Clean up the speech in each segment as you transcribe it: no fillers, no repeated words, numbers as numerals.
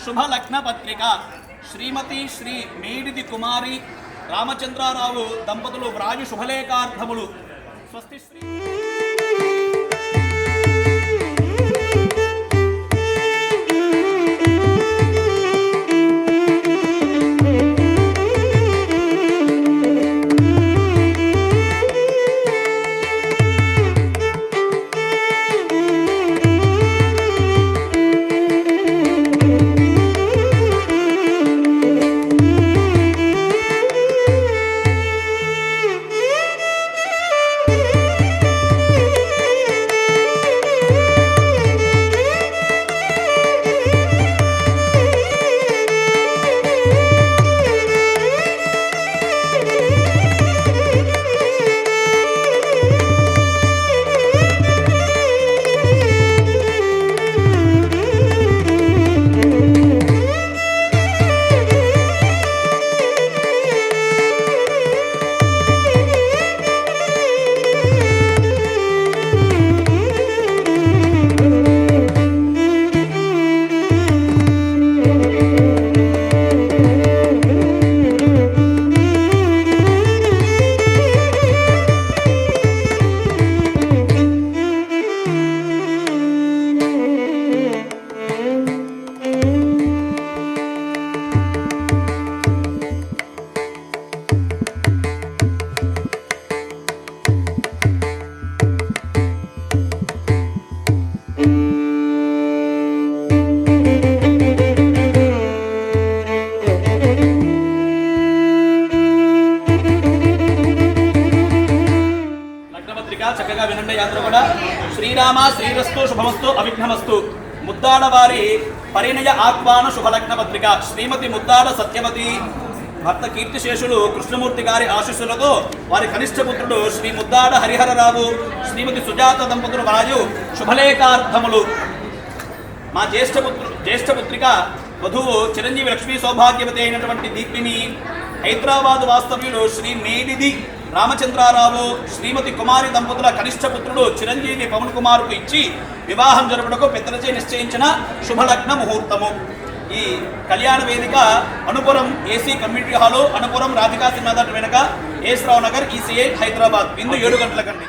శుభలగ్న పత్రిక శ్రీమతి శ్రీ మేడిది కుమారి రామచంద్రారావు దంపతులు వ్రాజు శుభలేఖార్థములు. స్వస్తి శ్రీ చక్కగా వినండి. అందరూ కూడా శ్రీరామ శ్రీరస్తు శుభమస్తు అవిఘ్నమస్తు. ముద్దాడ వారి పరిణయ ఆహ్వాన శుభలగ్న పత్రిక. శ్రీమతి ముద్దాడ సత్యవతి భర్త కీర్తిశేషులు కృష్ణమూర్తి గారి ఆశీస్సులతో వారి కనిష్ట పుత్రుడు శ్రీ ముద్దాడ హరిహరరావు శ్రీమతి సుజాత దంపతులు వారు శుభలేఖార్థములు. మా జ్యేష్ఠ పుత్రిక వధువు చిరంజీవి లక్ష్మీ సౌభాగ్యవతి అయినటువంటి దీపిని హైదరాబాద్ వాస్తవ్యులు శ్రీ మేడిది రామచంద్రారావు శ్రీమతి కుమారి దంపతుల కనిష్ట పుత్రుడు చిరంజీవి పవన్ కుమార్కు ఇచ్చి వివాహం జరుపుటకు పెద్దలచే నిశ్చయించిన శుభలగ్న ముహూర్తము. ఈ కళ్యాణ వేదిక Anupuram AC community hall, Anupuram Radhika cinema theatre వెనుక, ఏస్ రావు నగర్, ECA హైదరాబాద్. విందు 7 గంటలకండి.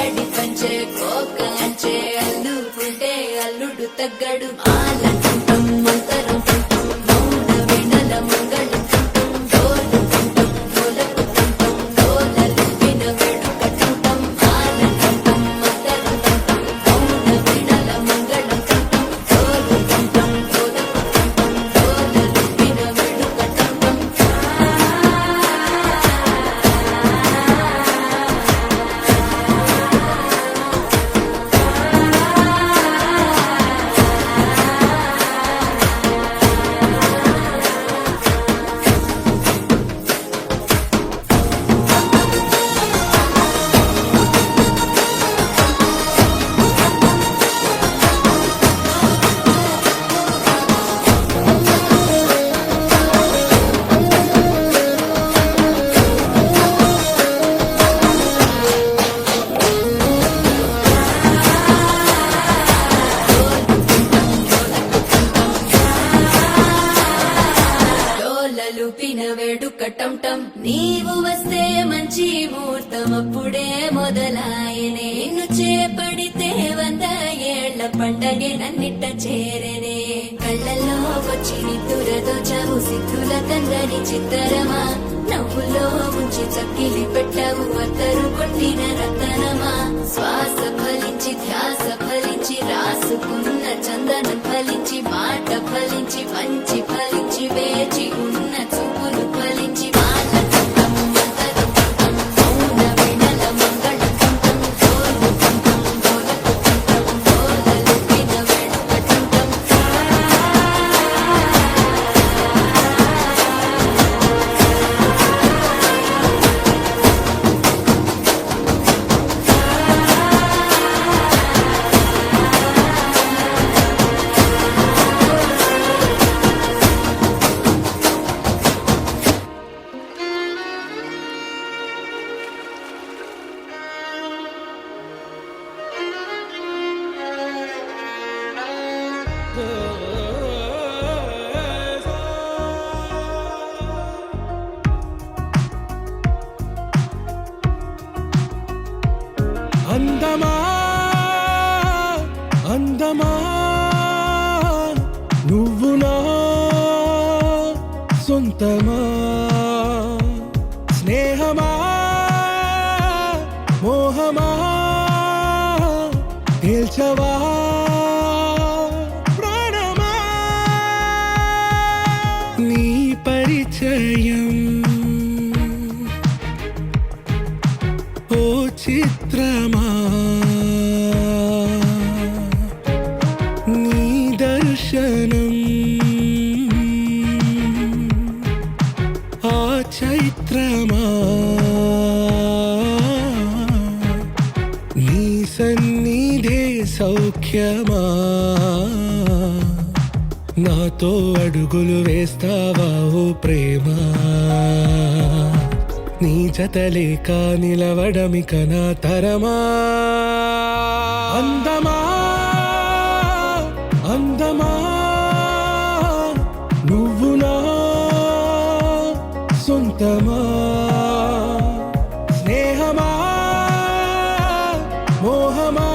డాడీ పంచే కోక అంచే అల్లుకుంటే అల్లుడు తగ్గడు ఆలంటుంటాం మంతరం తుంటాం మౌన వెనల మంగళం తుంటాం డోలు తుంటాం డోలకు తుంటాం డోలలు విన వేడుక తుంటాం ఆలంటుంటాం మంతరం తుంటాం మౌన వెనల మంగళం తుంటాం డోలు తుంటాం డోలకు తుంటాం డోలలు విన వేడుక తుంటాం డోలలు పిన వేడుకటంటం నీవు వస్తే మంచి ముహూర్తం అప్పుడే మొదలాయనే నిన్ను చేపడితే 100 ఏళ్ల పండగే నన్నిట్ట చేరనే కళ్ళల్లో వచ్చి నిద్దురతో చవు సిద్ధుల కందని చిత్తరమా నవ్వులో ముంచి చక్కిలి పెట్టవు అత్తరు కొట్టిన రతనమా శ్వాస ఫలించి ధ్యాస ఫలించి రాసుకున్న చందనం ఫలించి మాట ఫలించి మంచి ఫలించి వేచి ఉన్న చూపులు ఫలించి మాట తుంటం మంతరం తుంటం మౌన వెనల మంగళం తుంటం డోలు తుంటం డోలకు తుంటం డోలలు విన వేడుక తుంటం అందమా అందమా నువ్వు నా సొంతమా స్నేహమా మోహమా తేల్చవా ప్రాణమా నీ పరిచయం ఓ చిత్రమా నీ దర్శనం ఆ చైత్రమా నీ సన్నిధే సౌఖ్యమా నాతో అడుగులు వేస్తావా ఓ ప్రేమ నీ జతలేక నిలవడమిక నా తరమా అందమా అందమా నువ్వు నా సొంతమా స్నేహమా మోహమా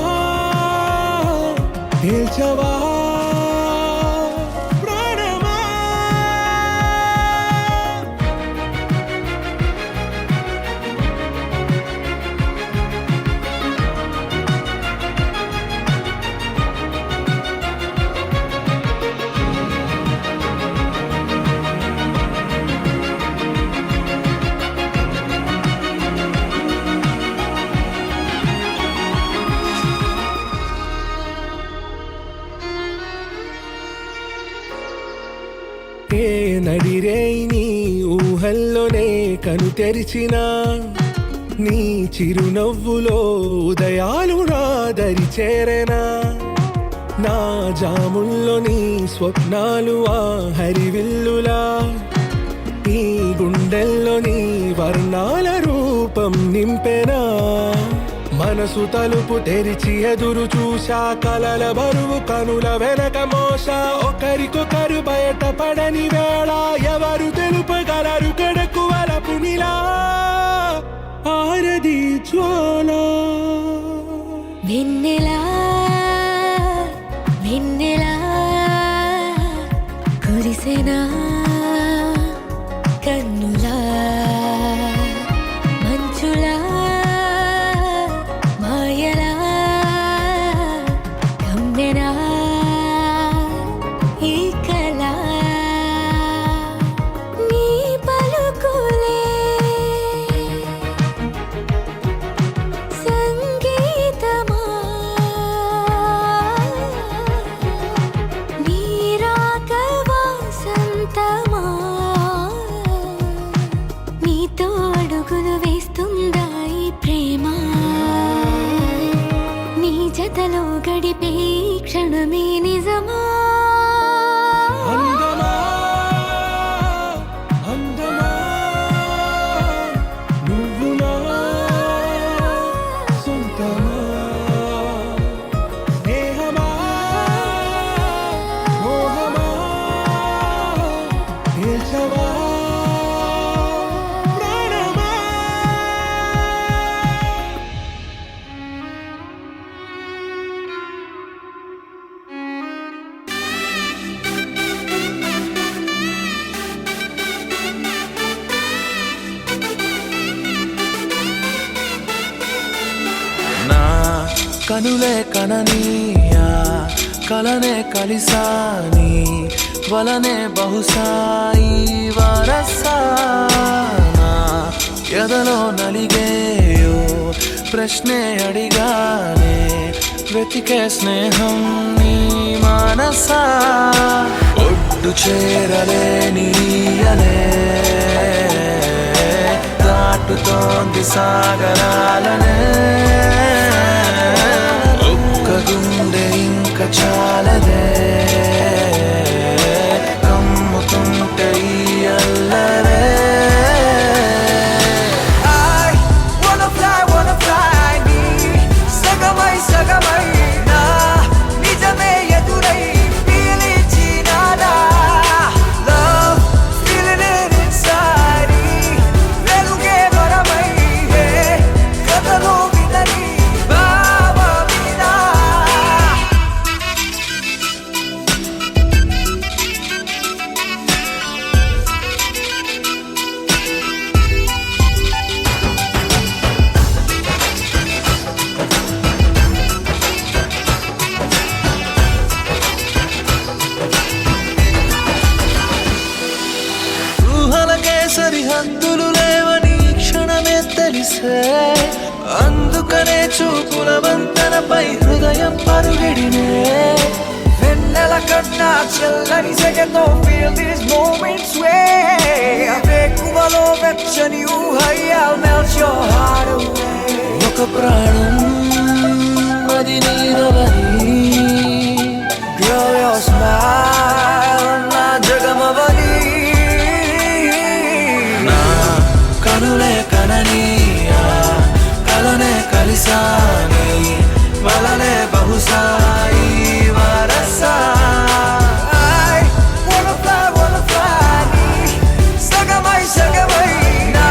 తేల్చవా ప్రాణమా ఏ నడిరే నీ ఊహల్లోనే కను తెరిచిన నీ చిరునవ్వులో ఉదయాలు నా దరి చేరెనా నా జాముల్లో నీ స్వప్నాలు ఆ హరివిల్లులా ఈ గుండెల్లో నీ వర్ణాల రూపం నింపెనా మనసు తలుపు తెరిచి ఎదురు చూశా కలల బరువు కనుల వెనక మోసా ఒకరికొకరు బయటపడని వేళ ఎవరు తెలుపగలరు కడకు వలపు నిలా ఆరది జ్వాల వెన్నెలా వెన్నెలా కురిసెనా కన్నులా మంచులా మాయలా కమ్మెనా ఈ కళ నీ పలుకులే సంగీతమా నీ రాక వాసంతమా నీతో అడుగులు వేస్తుందా ఈ ప్రేమ నీ జతలో గడిపే ఈ క్షణమే నిజమా అందమా అందమా నువ్వు నా సొంతమా స్నేహమా మోహమా తేల్చవా ప్రాణమా నా కనులే కననీయా కలనే కలిసాని వలనే బహుశాయి వరసానా ఎదలో నలిగేయో ప్రశ్నే అడిగానే వెతికే స్నేహం నీ మనసా ఒడ్డు చేరలేనియలే దాటుతోంది సాగరాలనే ఒక్క గుండె ఇంక చాలదే కమ్ముతుంటే ఈ అల్లరే wanna fly నీ సగమై సగమై నా నిజమే ఎదురై పిలిచినాదా love feeling it inside వెలుగే వరమై కథలో విదని భావమినా ఊహలకే సరిహద్దులు లేవని ఈ క్షణమే తెలిసే అందుకనే చూపుల వంతెనపై హృదయం పరుగిడినే వెన్నెల కన్నా చల్లని సెగతో feel these moments way వేకువలో వెచ్చని ఊహై I'll melt your heart away ఒక ప్రాణం అది నీదవని girl your smile నా జగమవని నా కనులే కననీయా కలనే కలిసాని వలనే బహుశాయి వరసా I wanna fly నీ సగమై సగమై నా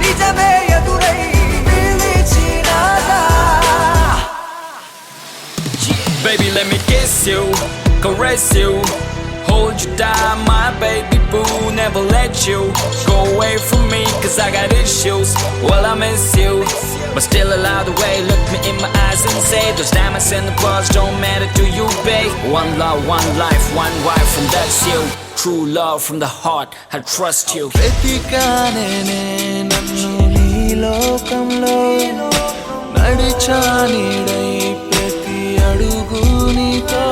నిజమే ఎదురై పిలిచినాదా Baby, let me kiss you, caress you, hold you down, my baby boo. Never let you go away from me, cause I got issues. Well, I miss you, but still allow the way. Look me in my eyes and say, those diamonds and the pearls don't matter to you, babe. One love, one life, one wife, and that's you. True love from the heart, I trust you. వెతికానే నన్ను నీ లోకంలో నడిచా నీడై ప్రతి అడుగు నీతో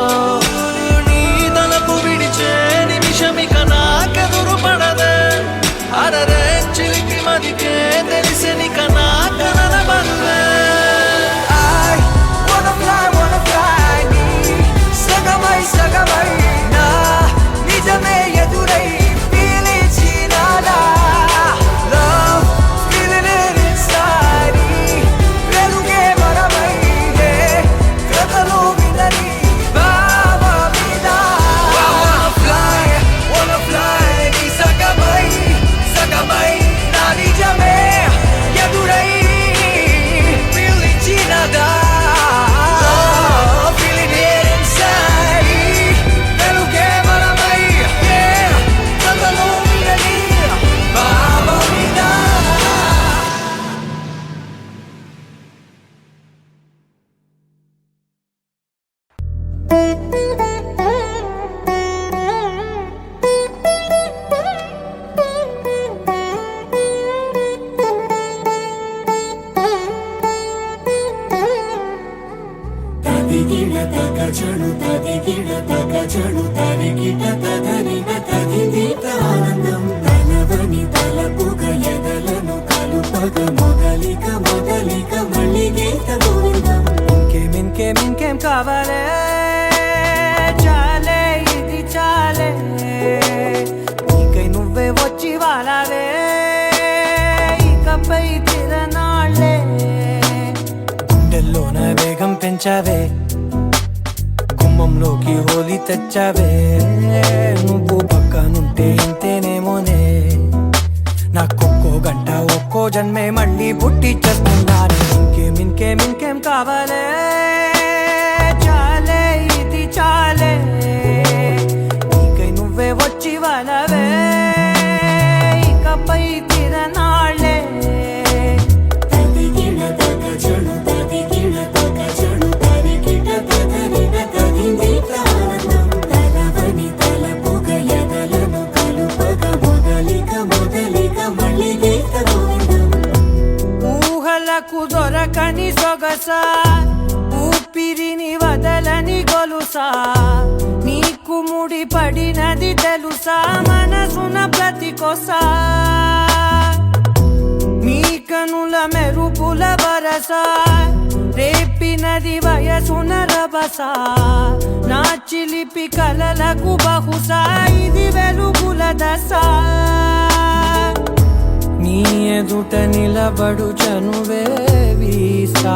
నీ తలపు విడిచే నిమిషమిక నాకెదురు పడదే అరరే చిలికి మదికే తెలిసెనిక నా కలన బరువే I wanna fly నీ సగమై సగమై నా నిజమే ఎదురై పిలిచినాదా love feeling it inside వెలుగే వరమై తదిగిడ తగజడు తదిగిడ తగజడు తరిగిట తదరిన తదిదీత ఆనందం తలవని తలపుగ ఎదలను కలుపగ మొదలిక మొదలిక మళ్ళీ గీత గోవిందం. ఇంకేం కావాలే చాలే ఇది చాలే నీకై నువ్వే వచ్చి వాలావే ఇకపై తిరనాళ్ళే గుండెల్లోన వేగం పెంచావే గుమ్మంలోకి హోలీ తెచ్చావే నువ్వు పక్కనుంటే ఇంతేనేమోనే నాకొక్కో గంట ఒక్కో జన్మే మళ్ళీ పుట్టి చేస్తున్నాను. ఇంకేం కావాలే చాలే ఇది చాలే నీకై నువ్వే వచ్చి వాళ్ళవే ఇకపై తిరనాళ్ళే. తదిగిడ తగజడు తదిగిడ తగజడు తరిగిట తదరిన తదిదీత ఆనందం తలవని తలపుగ ఎదలను కలుపగ మొదలిక మొదలిక మళ్ళీ గీత గోవిందం. ఊహలకు దొరకని సొగసా ఊపిరిని వదలని గొలుసా నీకు ముడి పడినది తెలుసా మనసున ప్రతి కొసా నీ కనుల మెరుపుల వరస రేపినది వయసున రభస నా చిలిపి కలలకు బహుశా ఇది వెలుగుల దశ నీ ఎదుట నిలబడు చనువే వీసా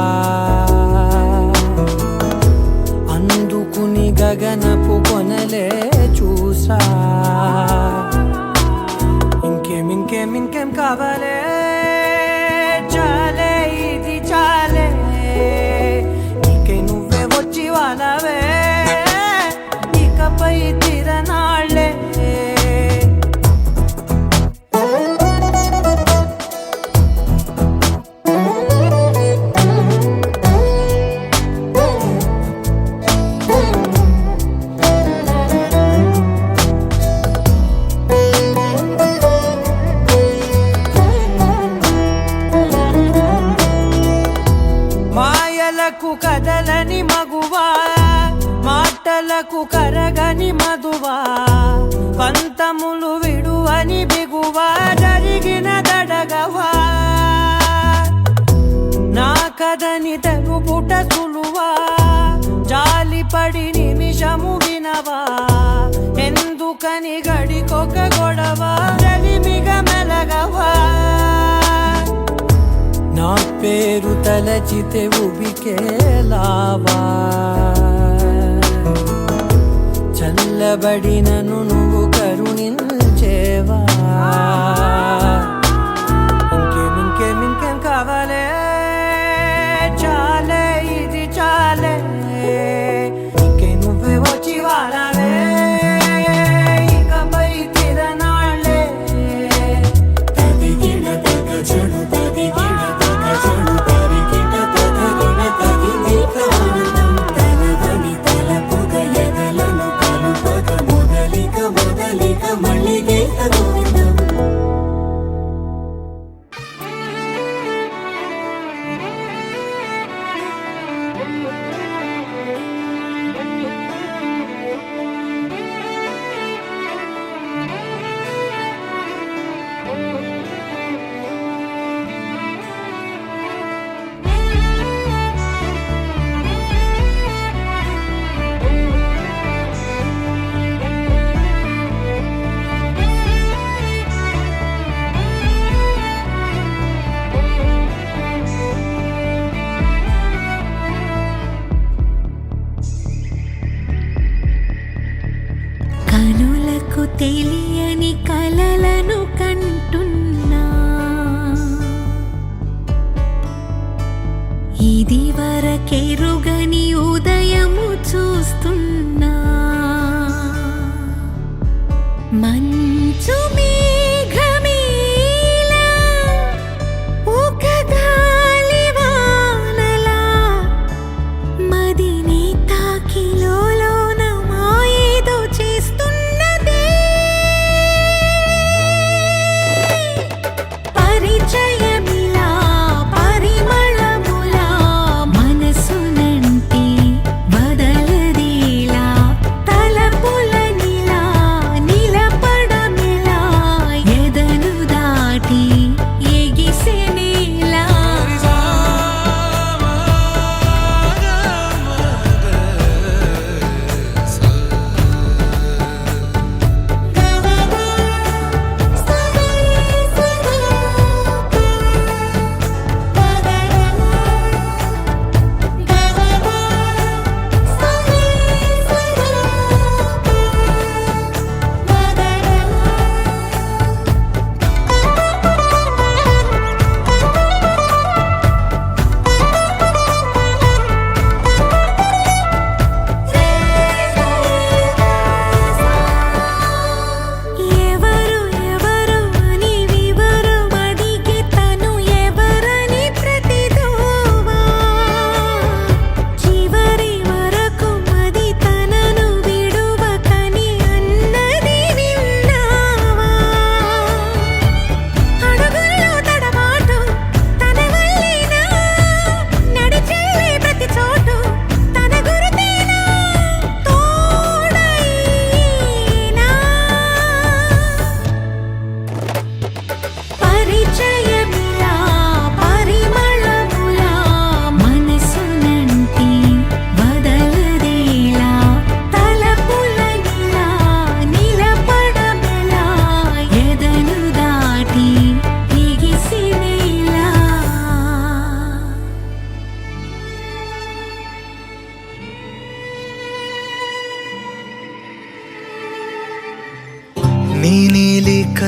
అందుకుని గగనపు కొనలే చూసా. ఇంకేం కావాలే చాలే ఇది చాలే నీకై నువ్వే వచ్చి వాళ్ళవే ఇకపై తిరనాళ్ళే. మాయలకు కదలని మగువా మాటలకు కరగని మధువా పంతములు విడువని బిగువా జరిగిన దడగవా నా కదని తెలుపుట సులువా జాలిపడి నిమిషము వినవా ఎందుకని గడికొక గొడవ రలిమిగ మెలగవా నా పేరు తలచితే ఉబికేలావా చల్లబడినను నువ్వు కరుణించేవా. ఇంకేం కావాలే చాలే ఇది చాలే నీకై నువ్వే వచ్చి వారాలే ఇకపై తిరనాళ్ళే. తదిగిడ తగజడు తదిగిడ తగజడు తరిగిట తదరిన తదిదీత ఆనందం తలవని తలపుగ ఎదలను కలుపగ మొదలిక మొదలిక మళ్ళీ గీత గోవిందం. కనులకు తెలియని కలలను కంటున్నా ఇది వరకెరుగని ఉదయము చూస్తున్నా మంచు మేఘమేలా ఒక గాలివానలా మదిని తాకిలోన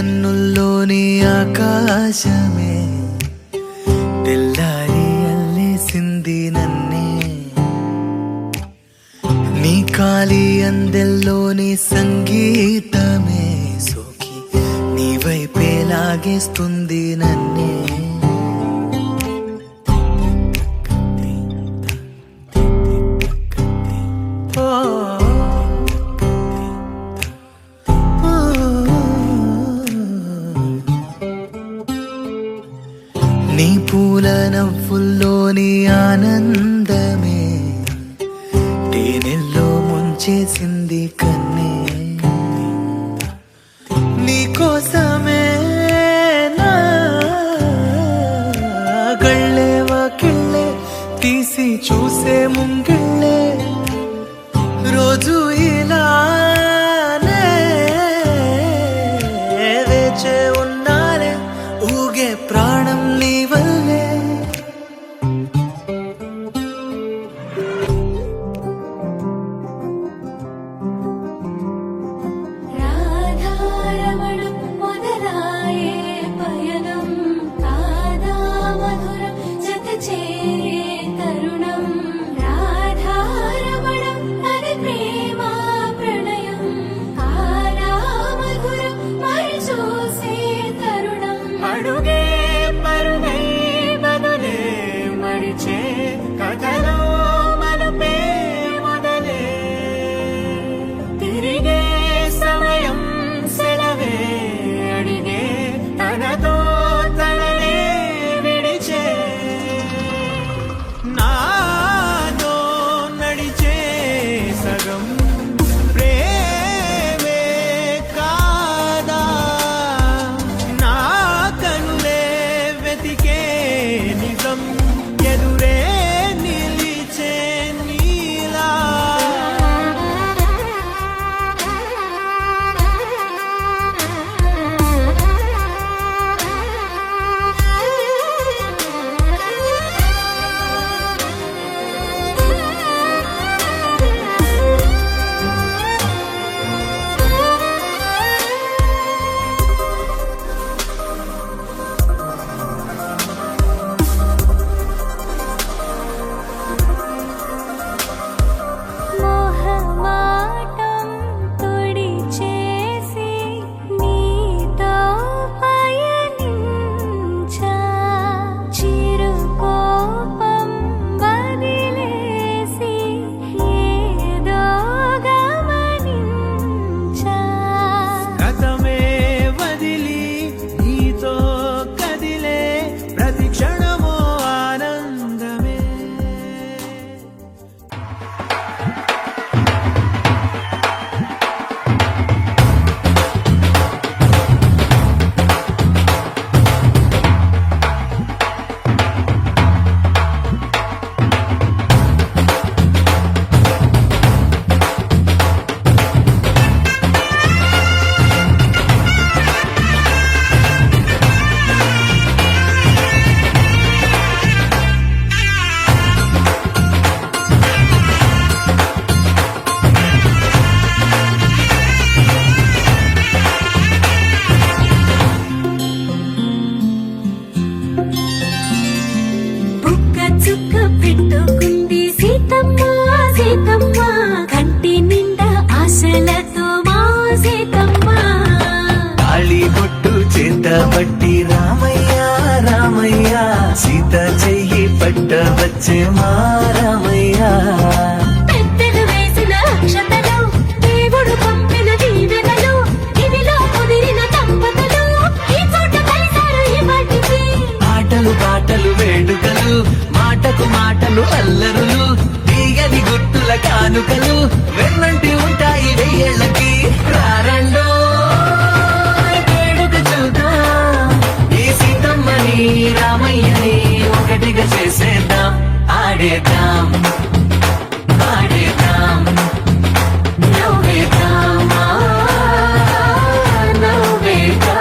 కన్నుల్లోని ఆకాశమే తెల్లారి అల్లేసింది నన్నే నీ కాలి అందెల్లోని సంగీతమే సోకి నీ వైపే లాగేస్తుంది నన్నే నీ పూల నవ్వుల్లోని ఆనందమే తేనెల్లో ముంచేసింది కన్నే నీ కోసమే నా గళ్ళే వాకిళ్ళే తీసి చూసే ముంగిళ్ళే రోజు ఇలానే వేచే ఉన్నారే ఊగే ప్రాణం నీ వల్లే రాధారమణం మొదలాయే పయనం కాదా మధురం జత చేరే తరుణం రాధారమణం అది ప్రేమ ప్రణయం కాదా మధురం మరి చూసే తరుణం అడుగే పరుగై బదులే మరిచే కథలో మనపే మొదలే తిరిగే సమయం సెలవే అడిగే తనతో తననే విడిచే నాతో నడిచే సగం ప్రేమే కాదా నా కనులే వెతికే నిజం ఎదురే నిలిచే నీలా మోహమాటం తొడి చేసి నీతో పయనించా చిరుకోపం వదిలేసి ఏదో గమనించా గతమే వదిలి నీతో కదిలే ప్రతి క్షణమో ఆనందమే బుక్క చుక్క పెట్టుకుంది సీతమ్మ సీతమ్మ కంటి నిండా ఆశలతో మా సీతమ్మ తాళి బొట్టు చేత పట్టి రామయ్య రామయ్య సీత చెయ్యి పట్ట వచ్చే మా రామయ్య పెద్దలు వేసిన అక్షతలు దేవుడు పంపిన దీవెనలు ఇవిలో కుదిరిన దంపతులు ఈ చోట కలిసారు ఈ వాటికి ఆటలు పాటలు వేడుకలు మాటకు మాటలు అల్లరులు తీగని గుట్టుల కానుకలు వెన్నంటి ఉంటాయి వెయ్యేళ్ళకి రారండో వేడుక చూద్దాం ఈ సీతమ్మని రామయ్యని ఒకటిగా చేసేద్దాం ఆడేద్దాం ఆడేద్దాం నవ్వేద్దాం నవ్వేద్దాం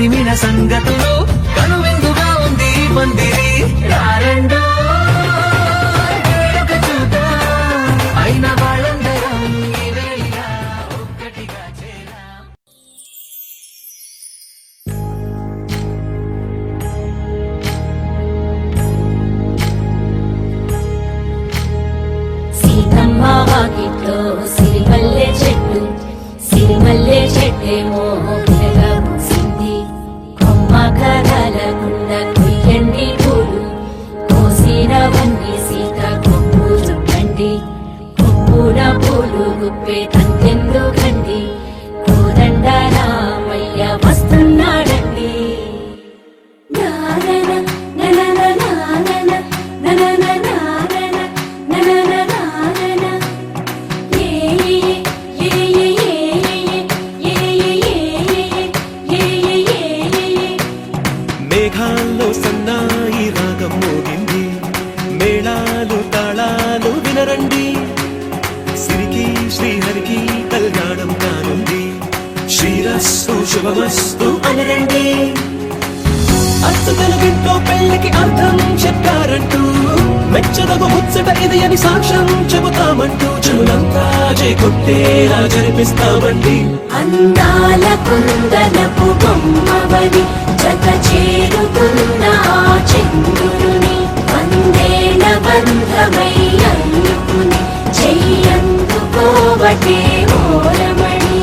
కలిమిన సంగతులు కనువిందుగా ఉంది మందిరి రారండో వేడుక చూద్దాం అయిన వాళ్ళందరం ఈ వేళ ఒక్కటిగా చేరాం. సీతమ్మ వాకిట్లో సిరిమల్లె చెట్టేమో పిల్లగా పూసింది. కొమ్మ కదలకుండా కొయ్యండి పూలు, కోసినవన్నీ సీత కొప్పు చుట్టండి. కొప్పున పూలు గుప్పే తంతెందుకండి, కోదండ రామయ్య వస్తున్నాడండి. నానన ననన నానన ననన నానన ననన నానన ఏ ఏ ఏ ఏ ఏ ఏ మేఘాల్లో సన్నాయి రాగం మోగింది, మేళాలు తాళాలు వినరండి. సిరికి శ్రీహరికి కళ్యాణం కానుంది, శ్రీరస్తు శుభమస్తు అనరండి. అచ్చు తెలుగింట్లో పెళ్లికి అర్థం చెప్పారంటూ, మెచ్చదగు ముచ్చట ఇది అని సాక్ష్యం చెబుతామంటూ, జనులంతా చేకొట్టేలా జరిపిస్తామండి. అందాల కుందనపు బొమ్మవని జత చేరుకున్న ఆ చంద్రుని వందేల బంధమై అందుకుని చెయ్యందుకోవటే ఓరమణి.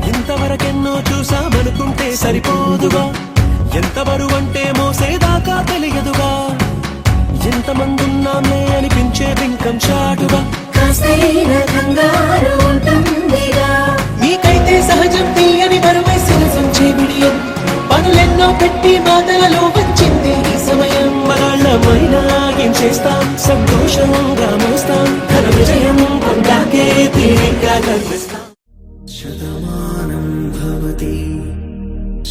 ఇంతవరకెన్నో చూసామనుకుంటే సరిపోదుగా, ఎంత బరువంటే మోసేదాకా తెలియదుగా. ఎంతమందున్నామే అనిపించే బింకం చాటుగా, కాస్తైన కంగారు ఉంటుందిగా. నీకైతే సహజం తీయని బరువై సిరసంచే బిడియం, పనులెన్నో పెట్టి మాటలలో వచ్చింది ఈ సమయం. మనాళ్ళమైనా ఏం చేస్తాం, సంతోషంగా మోస్తాం, ఘన విజయం పొందాకే తీరిగ్గా కనిపిస్తాం. శతమానం భవతి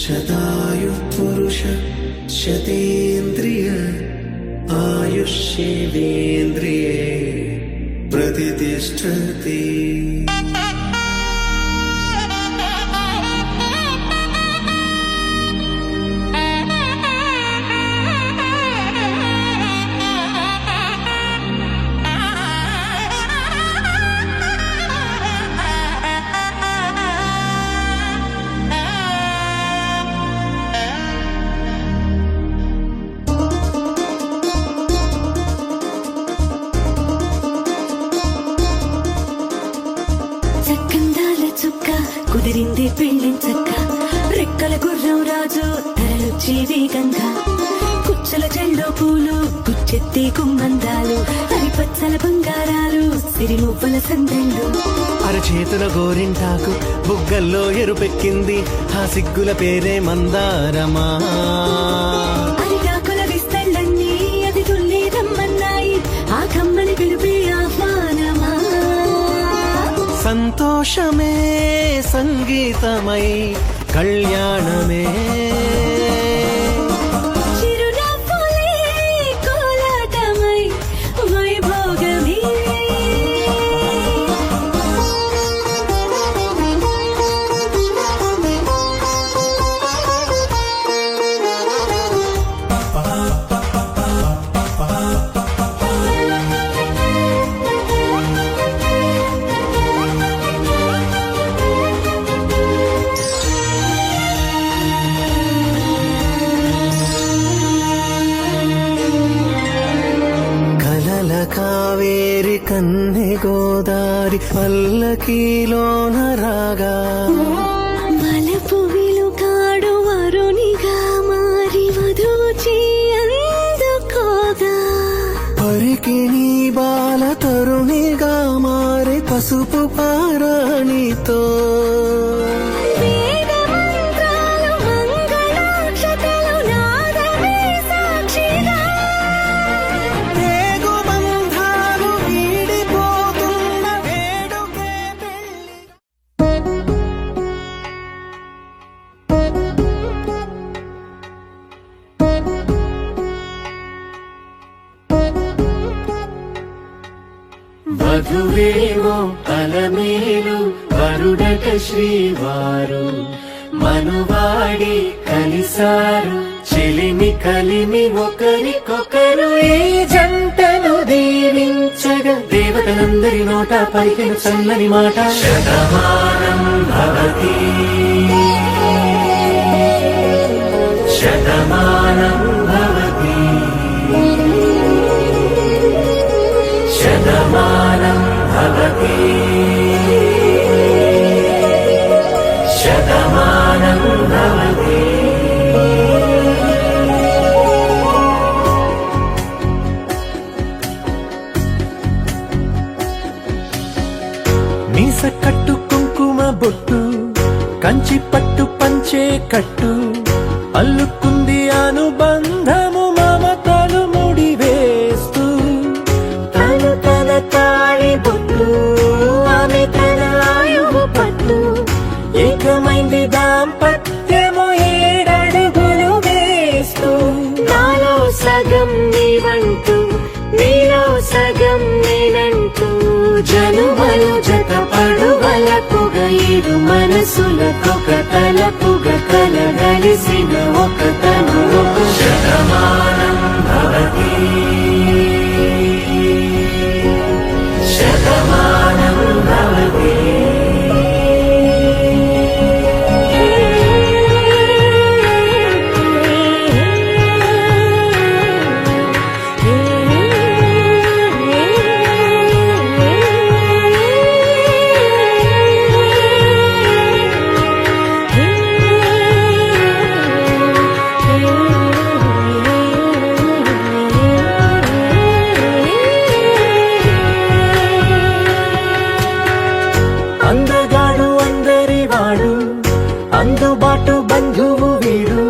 శతాయుః పురుష శతేంద్రియ ఆయుష్యేంద్రియే ప్రతిష్టతి. చక్కందాల చుక్క కుదిరింది పెళ్ళించక్క, రెక్కల గుర్రం రాజు తరలొచ్చే వేగంగా. కుచ్చల చెల్లో పూలు గుచ్చెత్తి కుమ్మందాలు, హరిపచ్చల బంగారాలు సిరిమువ్వల సందళ్ళు. అరచేతుల గోరింటాకు బుగ్గల్లో ఎరుపెక్కింది, ఆ సిగ్గుల పేరే మందారమా. అరిటాకుల విస్తళ్ళన్నీ అది తుల్లి రమ్మన్నాయి, ఆ కమ్మని పిలిపే ఆహ్వానమా. సంతోషమే సంగీతమై కళ్యాణమే చిరునవ్వులే కోలాటమై వైభోగమే. కావేరి కన్నె గోదారి పల్లకీలోన రాగా, మలపు విలుకాడు వరునిగా మారి వధూచి అందుకోగా. పరికి నీ బాల తరుణిగా మారి పసుపు పారాణితో వేద మంత్రాలు మంగళాక్షతలు నాదమే సాక్షిగా రేగు బంధాలు వీడిపోతున్న వేడుకే పెళ్లి. వధువేమో అలమేలు వరుడట శ్రీవారు మనువాడి కలిసారు చెలిమి కలిమి ఒకరికొకరు ఈ జంటను దీవించగా దేవతలందరి నోట పలికిన చల్లని మాట శతమానం భవతి శతమానం భవతి శతమానం భవతి శతమానం భవతి. మీస కట్టు కుంకుమ బొట్టు కంచి పట్టు పంచే కట్టు అల్లుకుంది అనుబంధము మమతలు ముడివేస్తూ తను తన తాళి బొట్టు ఆమె తన ఆయువు పట్టు ఏకమైంది దాంపత్యము 7 అడుగులు వేస్తూ నాలో సగం నీవంటూ నీలో సగం నేనంటూ జనుమలు జత పడువలకుగ 7 మనసులకొక తలపుగ కలగలిసిన ఒక తను శతమానం భవతి శతమానం భవతి. అందగాడు అందరి వాడు అందుబాటు బంధువు వీడు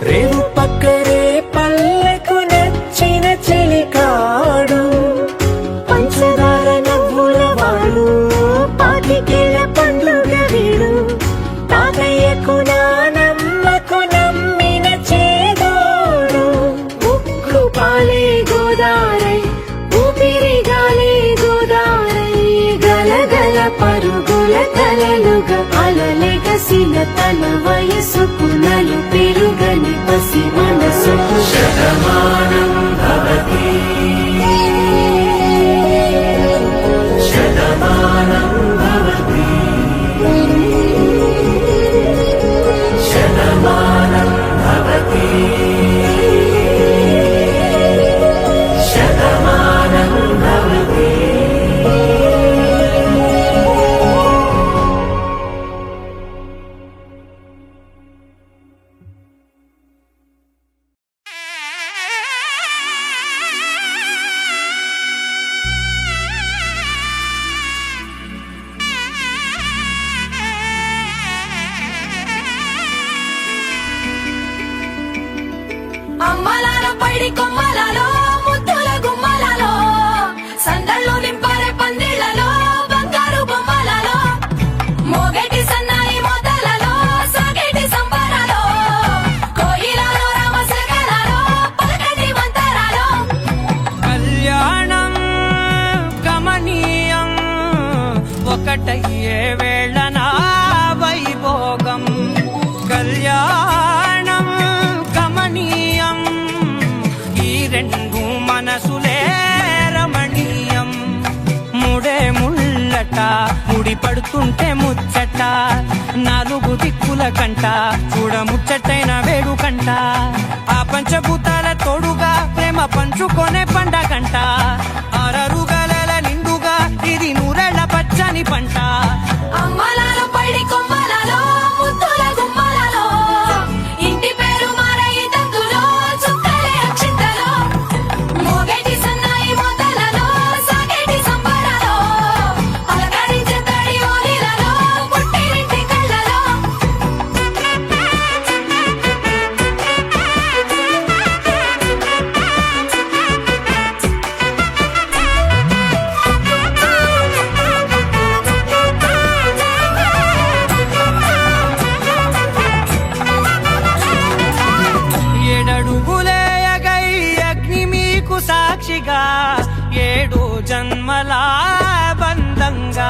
రేవు పక్కరే పల్లెకు నచ్చిన చెలికాడు పంచదార నవ్వుల వాడు పాతికేల పండుగ వీడు తాతయ్యకు నానమ్మకు నమ్మిన చేదోడు ఉక్కు పాలే గోదారై ఊపిరిగాలే గోదారై గలగల పరుగుల కలలుగా అలలెగసిన తన వయసుకు నలు పెరుగని పసి మనసుకు శతమానం భవతి శతమానం భవతి శతమానం భవతి శతమానం భవతి. అమ్మలాలో పైడి కొమ్మలలో ముద్దుల గుమ్మలలో సందళ్ళు నింపారే పందిళ్లలో బంగారు బొమ్మలలో మోగేటి సన్నాయి మోతలలో సాగేటి సంబరాలో కోయిలలో రామశకలలో పలకటి మంతరాలో కళ్యాణం గమనీయం ఒకటయ్యే వేళ నా వైభోగం కళ్యాణం గమనీయం ఈ 2 మనసులే రమణీయం ముడే ముళ్ళట ముడి పడుతుంటే ముచ్చట 4 దిక్కుల కంట చూడ ముచ్చటైన వేడుకంట ఆ పంచభూతాల తోడుగా ప్రేమ పంచుకొనే పండగంట 6 గలల నిండుగా ఇది 100 పచ్చని పంట అమ్మలాలో పైడి కొమ్మలలో ముద్దుల గుమ్మలలో ఇంటి పేరు మారయి తందులో చుక్కలే అక్షింతలో మోగేటి సన్నాయి మోతలలో సాగేటి సంబరాలో అలక 7 జన్మల బంధంగా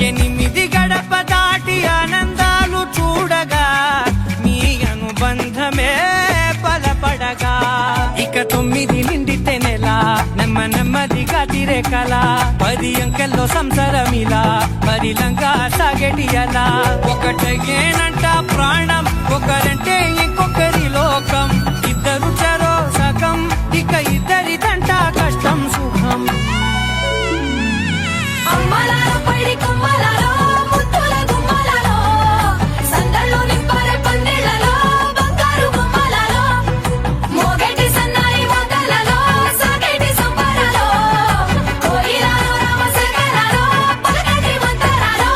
8 గడప దాటి ఆనందాలు చూడగా మీ అనుబంధమే బలపడగా ఇక 9 నిండితే నెల నెమ్మదిగా తిరే కల 10 అంకెల్లో సంసారమిలా పరిలంగా సాగేటియలా ఒకటేనంట ప్రాణం ఒకరంటే ఇంకొకరి లోకం ఇద్దరు చరో సగం ఇక ఇద్దరిదంట కష్టం సుఖం అమ్మలారో పైడి కొమ్మలారో ముత్తుల గుమ్మలారో సందళ్ళు నింపారే పందిళ్ళలో బంగారు బొమ్మలారో మోగేటి సన్నాయి మోతలలో సాగేటి సంబరాలో కోయిలారో రామశేఖరారో పలకటి మంతరాలో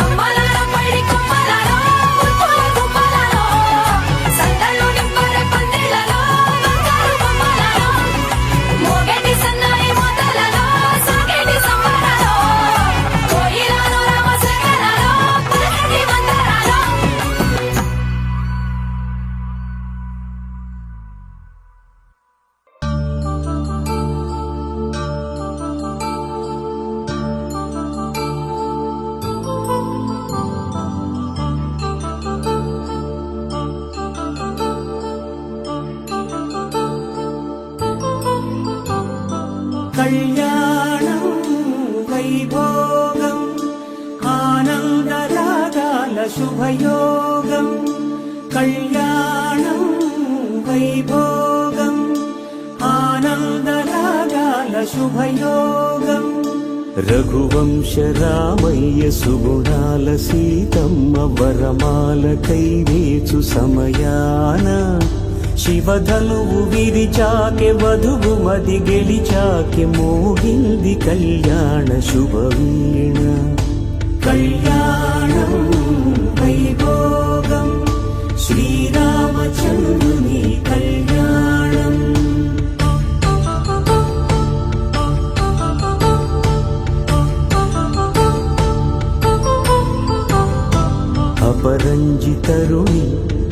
అమ్మలారో పైడి కొమ్మలారో ముత్తుల గుమ్మలారో సందళ్ళు నింపారే పందిళ్ళలో బంగారు బొమ్మలారో మోగేటి సన్నాయి మోతలలో సాగేటి సంబరాలో కోయిలారో రామశేఖరారో పలకటి మంతరాలో కళ్యాణం వైభోగం ఆనందరాగాల శుభయోగం కళ్యాణం వైభోగం ఆనందరాగాల శుభయోగం రఘువంశ రామయ్య సుగుణాల సీతమ్మ వరమాల కైవేచు సమయాన శివధనువు విరిచాకె వధువు మది గెలిచాకె మోగింది కళ్యాణ శుభవీణ కళ్యాణం వైభోగం శ్రీరామచంద్రుని కళ్యాణం అపరంజితరుణి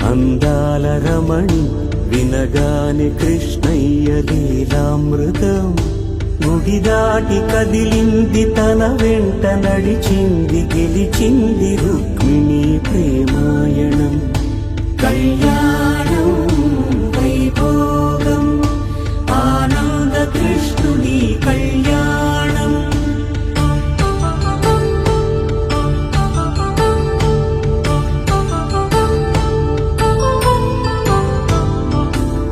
అందాల రమణి వినగానే కృష్ణయ్య లీలామృతం గుడి దాటి కదిలింది తన వెంట నడిచింది గెలిచింది రుక్మిణి ప్రేమాయణం కళ్యాణం వైభోగం ఆనంద కృష్ణుని కళ్యాణం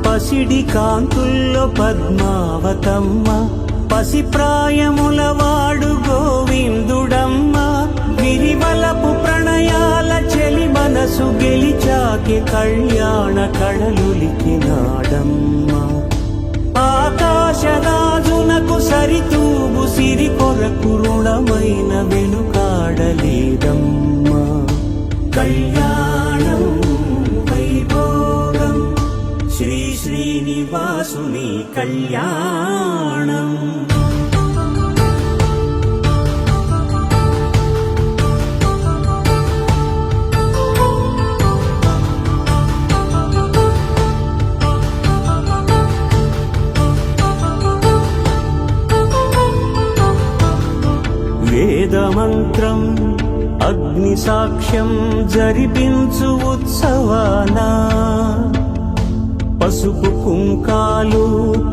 పసిడి కాంతుల్లో పద్మావతమ్మ పసిప్రాయముల వాడు గోవిందుడమ్మ గిరివలపు ప్రణయాల చెలి మనసు గెలిచాకి కళ్యాణ కళలులికినాడమ్మ ఆకాశరాజునకు సరితూగు సిరి కొరకు రుణమైన వెనుకాడలేదమ్మ కళ్యాణం వైభోగం శ్రీ శ్రీనివాసుని కళ్యాణం వేదమంత్రం అగ్ని సాక్ష్యం జరిపించు ఉత్సవానా పసుపు కుంకాలు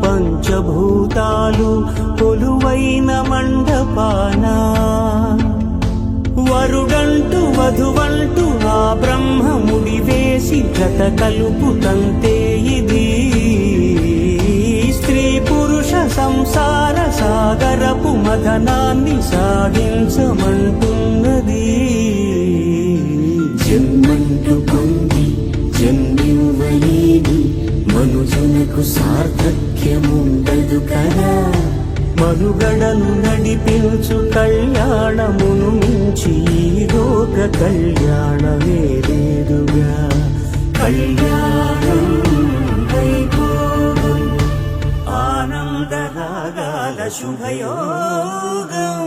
పంచభూతాలు కొలువైన మండపాన వరుడంటూ వధువంటూ ఆ బ్రహ్మముడి వేసి గత కలుపుతంతే ఇది స్త్రీ పురుష సంసార సాగరపు మదనాన్ని సాగించమంటున్నది జన్మంటూ పొంది జన్మివ్వలేని మనుజునకు సార్థక్యముండదు కదా మనుగడను నడిపించు కళ్యాణమును మించి ఈ లోక కళ్యాణమే లేదుగా కళ్యాణం వైభోగం ఆనందరాగాల శుభయోగం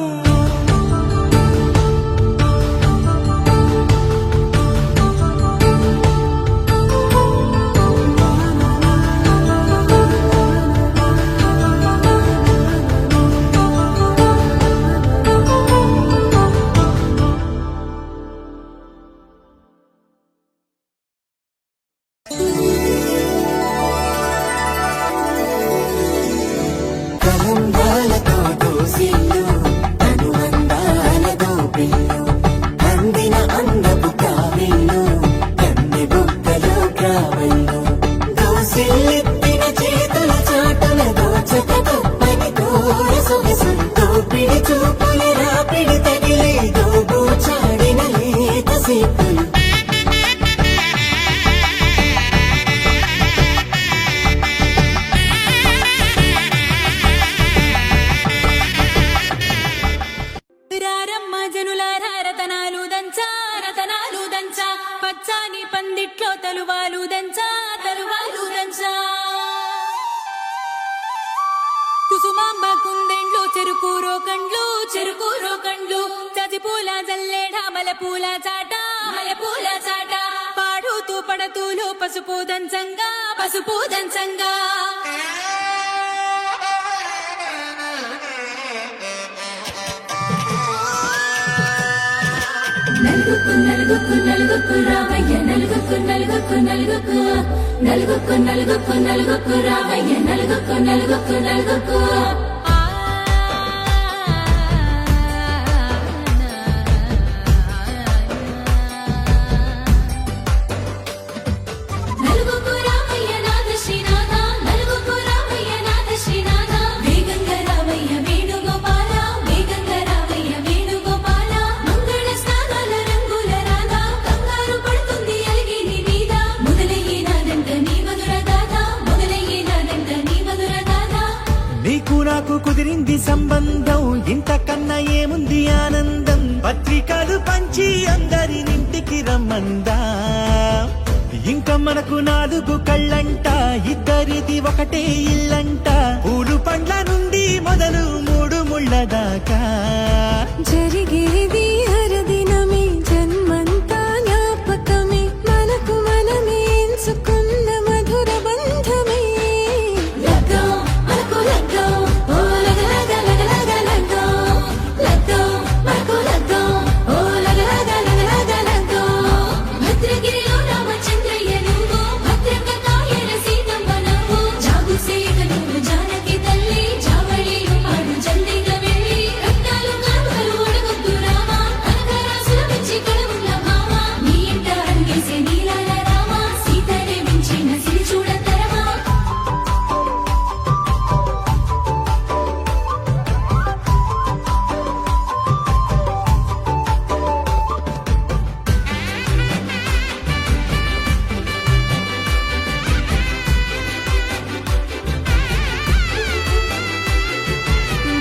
కలంబాలతో దోసిల్లు తను అందాలతో పిల్లు అందిన అందపు కావిల్లు కన్నె బుక్కలో గ్రావెల్లు దోసిల్లెత్తిన చేతుల చాటుల దోచక తప్పని తోర సొగసులు దోపిడి చూపుల రాపిడి తగిలే దోబూచాడిన లేత సేపులు రారమ్మ జనులారా రతనాలు దంచా రతనాలు దంచా పచ్చాని పందిట్లో తలువాలు దంచా తలువాలు దంచా కుసుమాంబ కుందెండ్లు చెరుకూరో కండ్లు చజిపూల జల్లేడ మలపూల చాట పాడుతూ పడతూలు పసుపు దంచంగా నలుగుకు రావయ్య నలుగుకు రావయ్య నలుగుకు నలుగుకు రావయ్య నాథ శ్రీనాథ వేగంగా రావయ్య వేణుగోపాల మంగళ స్నానాల రంగుల రాధా కంగారు పడుతుంది అలిగి నీ మీద మొదలయ్యేనాదంట నీ మధుర గాథ నీకు నాకు కుదిరింది సంబంధం ఇంతకన్నా ఏముంది ఆనందం పత్రికలు పంచి అందరినింటికి రమ్మందా ఇంకా మనకు 4 కళ్ళంట ఇద్దరిది ఒకటే ఇల్లంట పూలు పండ్ల నుండి మొదలు 3 ముళ్ళ దాకా జరిగేది హరదినమే జన్మంతా జ్ఞాపకమే మనకు మనమే ఎంచుకున్న మధుర బంధమే లగ్గం మనకు లగ్గం ఓ లగలగ లగ్గం మనకు లగ్గం ఓ లగలగ భద్రగిరిలో రామచంద్రయ్య నువ్వు భద్రంగా కాయల సీతమ్మ నువ్వు జాగు సేగ నువ్వు జానకి తల్లి జావళిలో పాడు జల్దిగా వెళ్ళి రత్నాలు కానుకలు ఒడగొద్దు రామా కనకరాసుల పెంచి కడవుల భామ నీ ఇంట అడిగేసే నీలాల రామ సీతనే మించిన సిరి చూడతరమా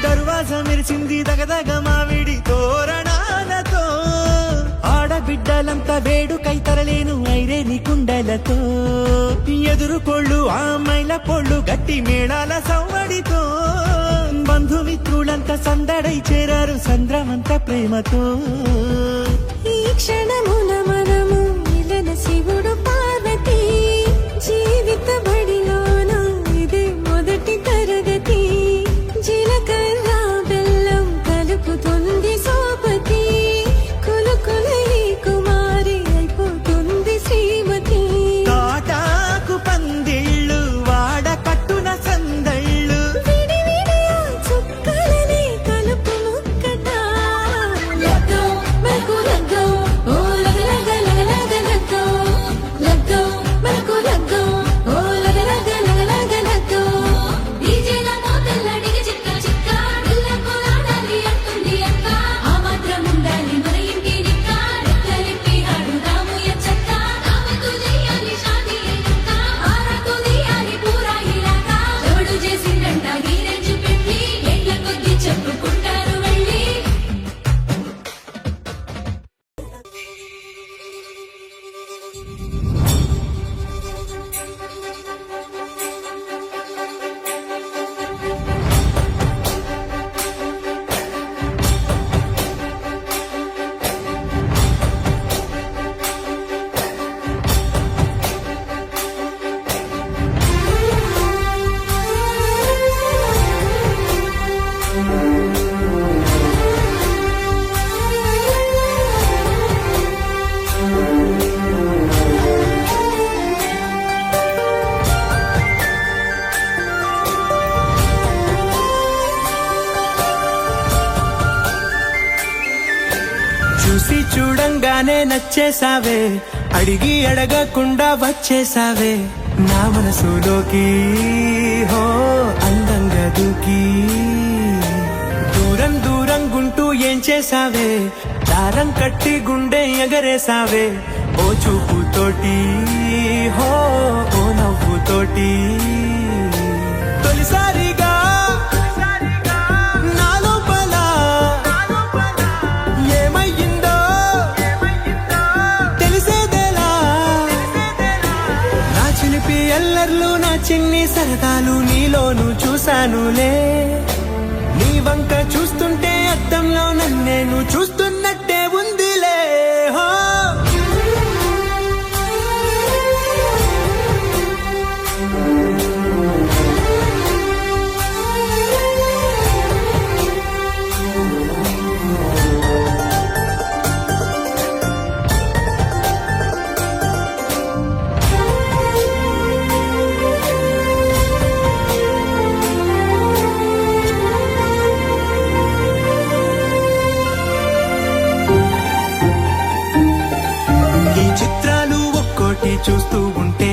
దర్వాజ మెరిసింది దగదగ మావిడి తోరణాలతో ఆడబిడ్డలంతా వేడుకై తరలేను ఐరేని కుండలతో ఎదురుకోళ్ళు ఆ మైల పొళ్ళు గట్టి మేళాల సవ్వడితో బంధుమిత్రులంతా సందడై చేరారు సంద్రమంత ప్రేమతో ఈ క్షణమున మనము మిలన శివుడు పార్వతి జీవిత బడిలోన ఇదే మొదటి తరగతి జీలకర్ర బెల్లం కలుపుతుంది సోపతి కులుకులై కుమారి అయిపోతుంది శ్రీమతి తాటాకు పందిళ్ళు వాడ కట్టున సందళ్ళు విడివిడియా చుక్కలని కలుపు ముక్కట లగ్గం మనకు లగ్గం ఓ లగలగ లగ్గం చూసి చూడంగానే నచ్చేసావే, అడిగి అడగకుండా వచ్చేసావే నా మనసులోకి, హో అందంగా దూకి. దూరం దూరం గుంటూ ఏం చేసావే, దారం కట్టి గుండె ఎగరేసావే ఓ చూపుతోటి, హో ఓ నవ్వుతోటి. తొలిసారిగా నా లోపల ఏమయ్యిందో తెలిసేదేలా. నా చిలిపి ఎల్లర్లు నా చిన్ని సరదాలు నీలోను చూశానులే. నీ వంక చూస్తుంటే అద్దంలో నన్నేను చూస్తున్నట్టే ఉందిలే. హో చూస్తూ ఉంటే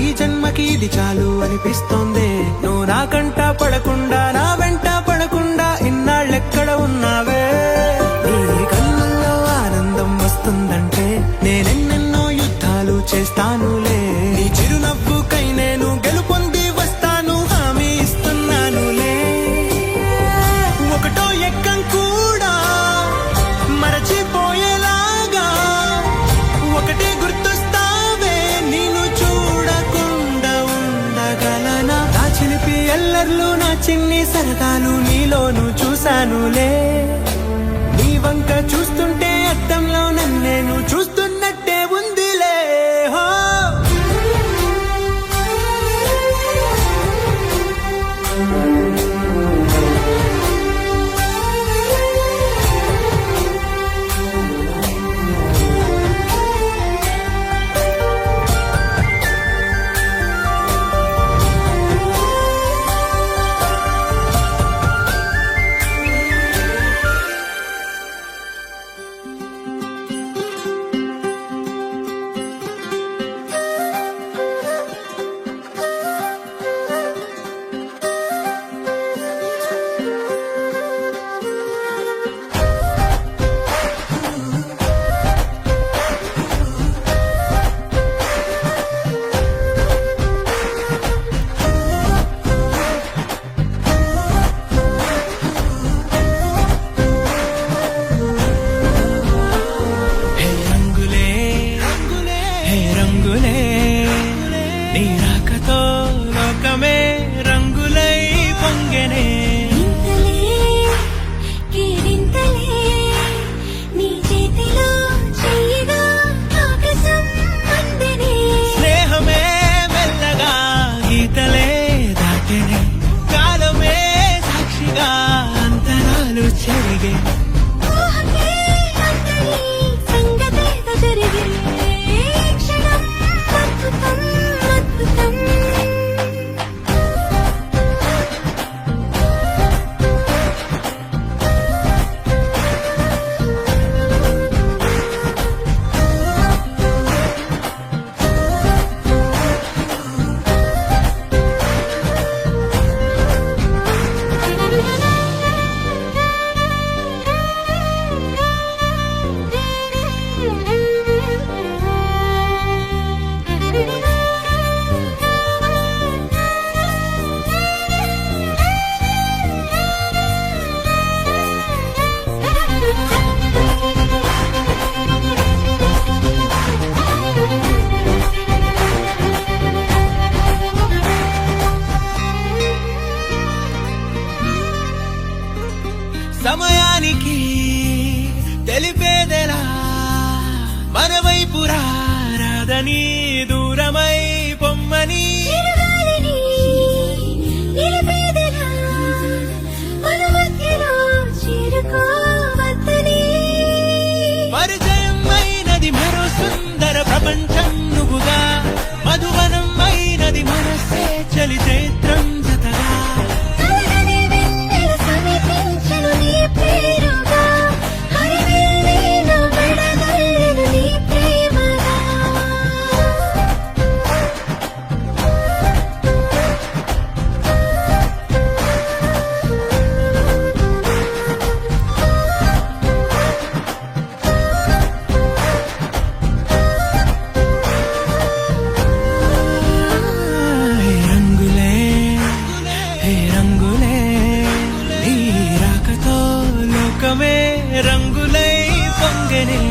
ఈ జన్మకి ఇది చాలు అనిపిస్తోంది. నువ్వు నా కంట పడకుండా నా వెంట పడకుండా ఇన్నాళ్ళెక్కడ ఉన్నావే. నీ కళ్ళల్లో ఆనందం వస్తుందంటే నేనెన్నెన్నో యుద్ధాలు చేస్తానులే. నీ చిరునవ్వుకై నేను గెలుపొంది వస్తాను హామీ ఇస్తున్నానులే. ఒకటో ఎక్కం కూడా మరచిపోయేలాగా ఒకటే గుర్తొస్తా. ఎల్లర్లు నా చిన్ని సరదాలు నీలోను చూశానులే. నీ వంక చూస్తుంటే అద్దంలో నన్నేను చూస్తున్నట్టే ఉందిలే. హో సమయానికి తెలిపేదెలా మన వైపు రాదని దూరమై పొమ్మని. పరిచయం అయినది మరో సుందర ప్రపంచం నువ్వుగా, మధువనం అయినది మనసే చలి చైత్రం జతగా. పేరుగా హరివేలి నవ్వే రంగులే నీ రాకతో లోకమే రంగులై పొంగనే